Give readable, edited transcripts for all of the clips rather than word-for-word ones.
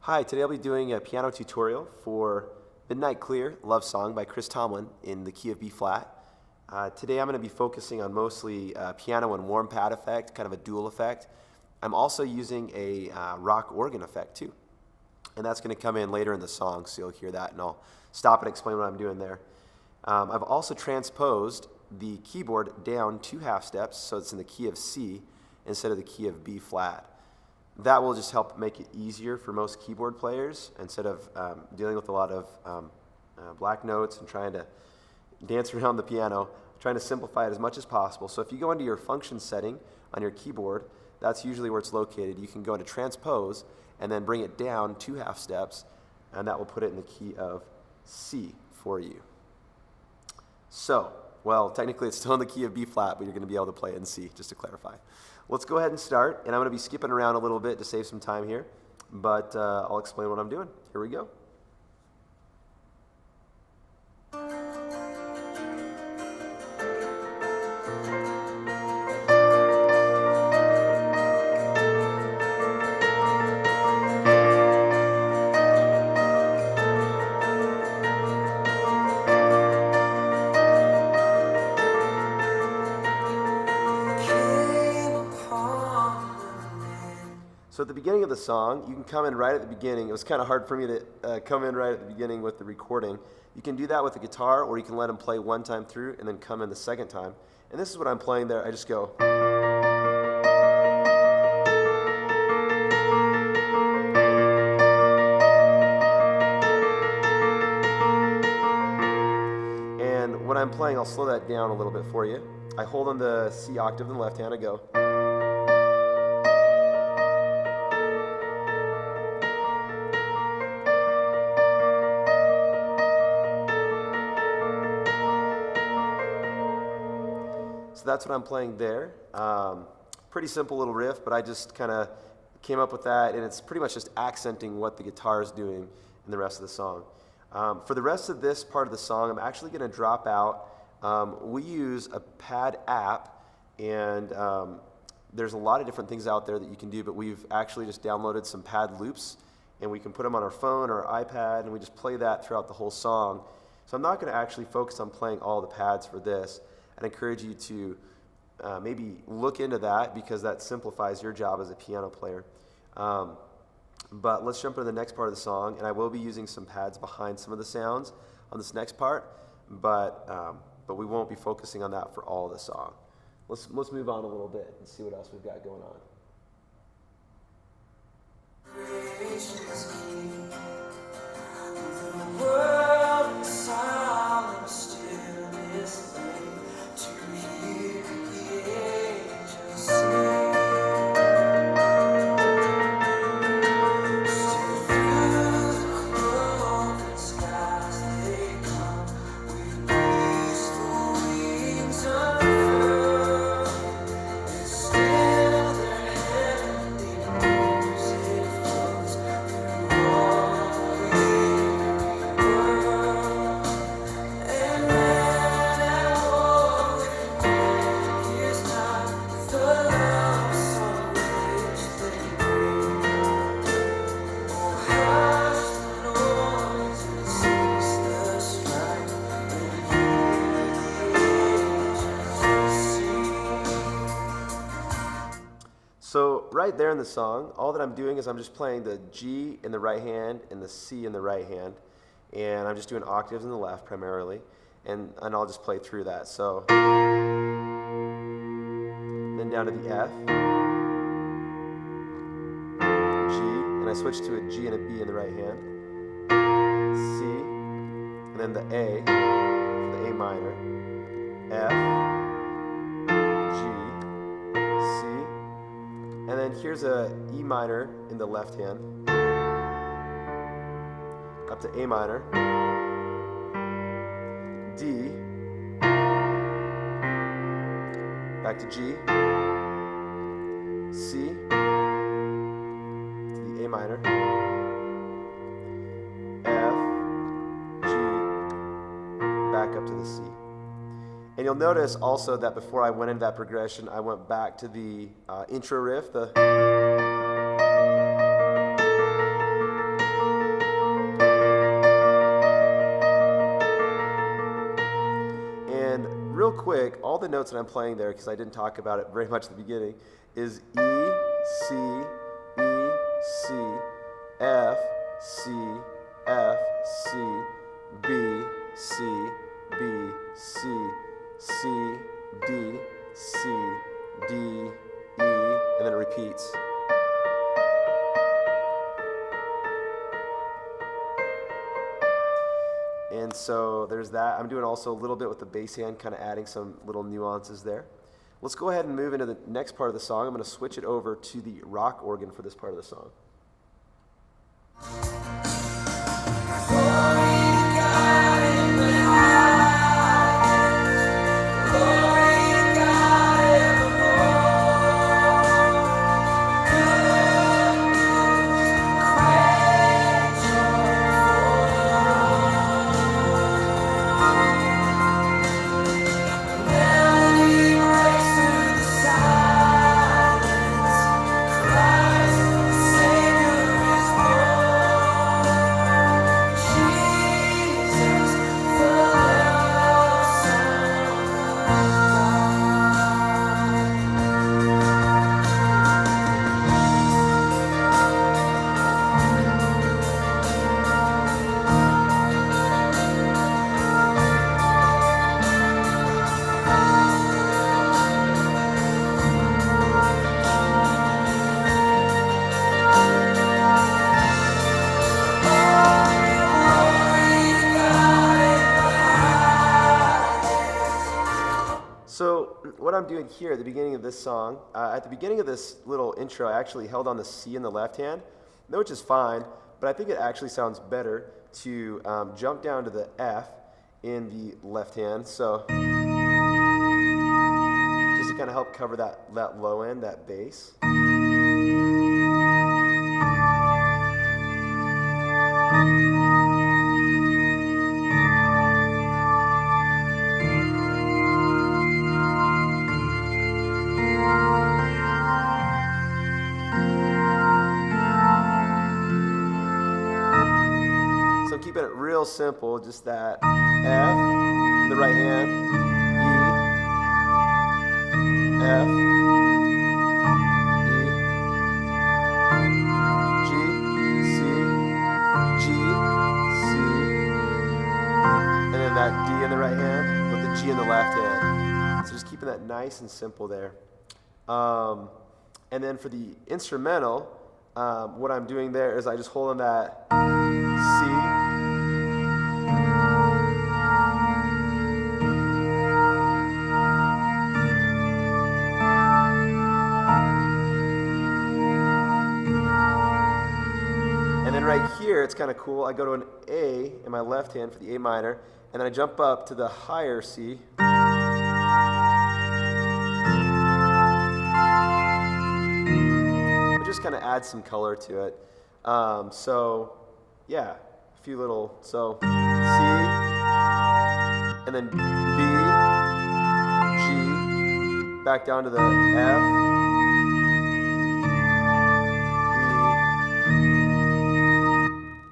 Hi, today I'll be doing a piano tutorial for Midnight Clear, Love Song by Chris Tomlin in the key of B flat. Today I'm going to be focusing on mostly piano and warm pad effect, kind of a dual effect. I'm also using a rock organ effect too. And that's going to come in later in the song, so you'll hear that and I'll stop and explain what I'm doing there. I've also transposed the keyboard down 2 half steps, so it's in the key of C instead of the key of B flat. That will just help make it easier for most keyboard players instead of dealing with a lot of black notes and trying to dance around the piano, trying to simplify it as much as possible. So if you go into your function setting on your keyboard, that's usually where it's located. You can go into transpose and then bring it down 2 half steps, and that will put it in the key of C for you. So, well, technically it's still in the key of B flat, but you're going to be able to play it in C, just to clarify. Let's go ahead and start, and I'm going to be skipping around a little bit to save some time here, but I'll explain what I'm doing. Here we go. So at the beginning of the song, you can come in right at the beginning. It was kind of hard for me to come in right at the beginning with the recording. You can do that with the guitar, or you can let them play one time through and then come in the second time. And this is what I'm playing there. I just go. And when I'm playing, I'll slow that down a little bit for you. I hold on the C octave in the left hand, I go. So that's what I'm playing there. Pretty simple little riff, but I just kind of came up with that, and it's pretty much just accenting what the guitar is doing in the rest of the song. For the rest of this part of the song, I'm actually going to drop out. We use a pad app, and there's a lot of different things out there that you can do, but we've actually just downloaded some pad loops, and we can put them on our phone or our iPad, and we just play that throughout the whole song. So I'm not going to actually focus on playing all the pads for this. I'd encourage you to maybe look into that, because that simplifies your job as a piano player. But let's jump into the next part of the song, and I will be using some pads behind some of the sounds on this next part, but we won't be focusing on that for all of the song. Let's move on a little bit and see what else we've got going on. Gracious King, the world is silent, still is late to hear the angels sing. Still through the cloven skies they come with peaceful wings unfurled, and still their heavenly music flows through all the weary world. And man at war with man is not the love song which they bring. Oh, hush the noise and cease the strife, and hear the angels sing. So right there in the song, all that I'm doing is I'm just playing the G in the right hand and the C in the right hand, and I'm just doing octaves in the left primarily, and I'll just play through that. So then down to the F, G, and I switch to a G and a B in the right hand, C, and then the A, the A minor, F, G, C, and then here's a E minor in the left hand, up to A minor, D, back to G, C, to the A minor, F, G, back up to the C. And you'll notice also that before I went into that progression, I went back to the intro riff, the quick, all the notes that I'm playing there, because I didn't talk about it very much at the beginning, is E, C, F, C, F, C, B, C, B, C, C, D, C, D, E, and then it repeats. And so there's that. I'm doing also a little bit with the bass hand, kind of adding some little nuances there. Let's go ahead and move into the next part of the song. I'm going to switch it over to the rock organ for this part of the song. So what I'm doing here at the beginning of this song, at the beginning of this little intro, I actually held on the C in the left hand, which is fine, but I think it actually sounds better to jump down to the F in the left hand. So just to kind of help cover that low end, that bass. So I'm keeping it real simple, just that F in the right hand, E, F, E, G, C, G, C, and then that D in the right hand with the G in the left hand. So just keeping that nice and simple there. And then for the instrumental, what I'm doing there is I just hold on that C, and then right here it's kind of cool. I go to an A in my left hand for the A minor, and then I jump up to the higher C. Just kind of add some color to it. So yeah, a few little, so C, and then B, G, back down to the F,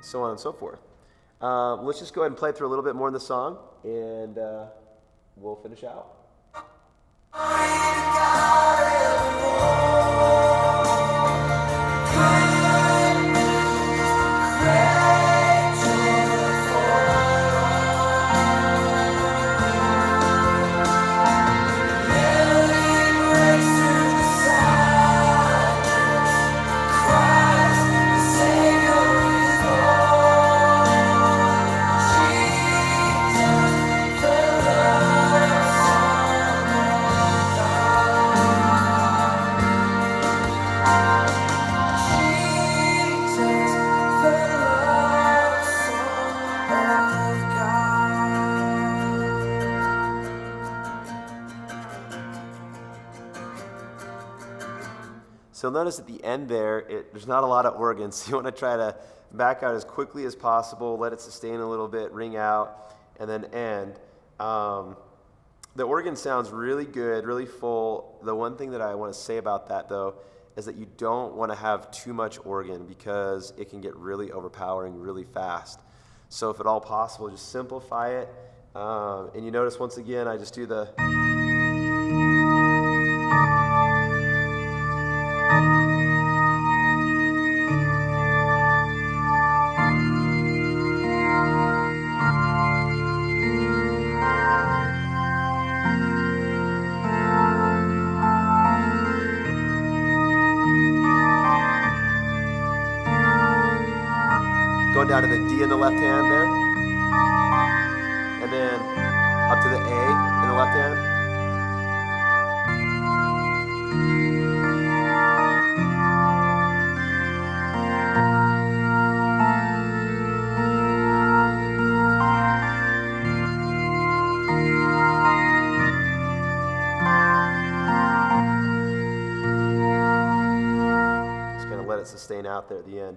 E, so on and so forth. Let's just go ahead and play through a little bit more in the song, and we'll finish out. So notice at the end there, there's not a lot of organs. So you want to try to back out as quickly as possible, let it sustain a little bit, ring out, and then end. The organ sounds really good, really full. The one thing that I want to say about that, though, is that you don't want to have too much organ because it can get really overpowering really fast. So if at all possible, just simplify it And you notice once again, I just do the... Going down to the D in the left hand there, and then up to the A in the left hand. Just kind of let it sustain out there at the end,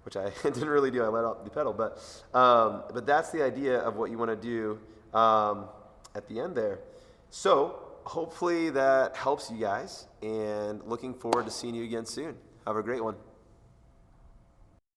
which I didn't really do. I let out the pedal, but that's the idea of what you want to do at the end there. So hopefully that helps you guys, and looking forward to seeing you again soon. Have a great one.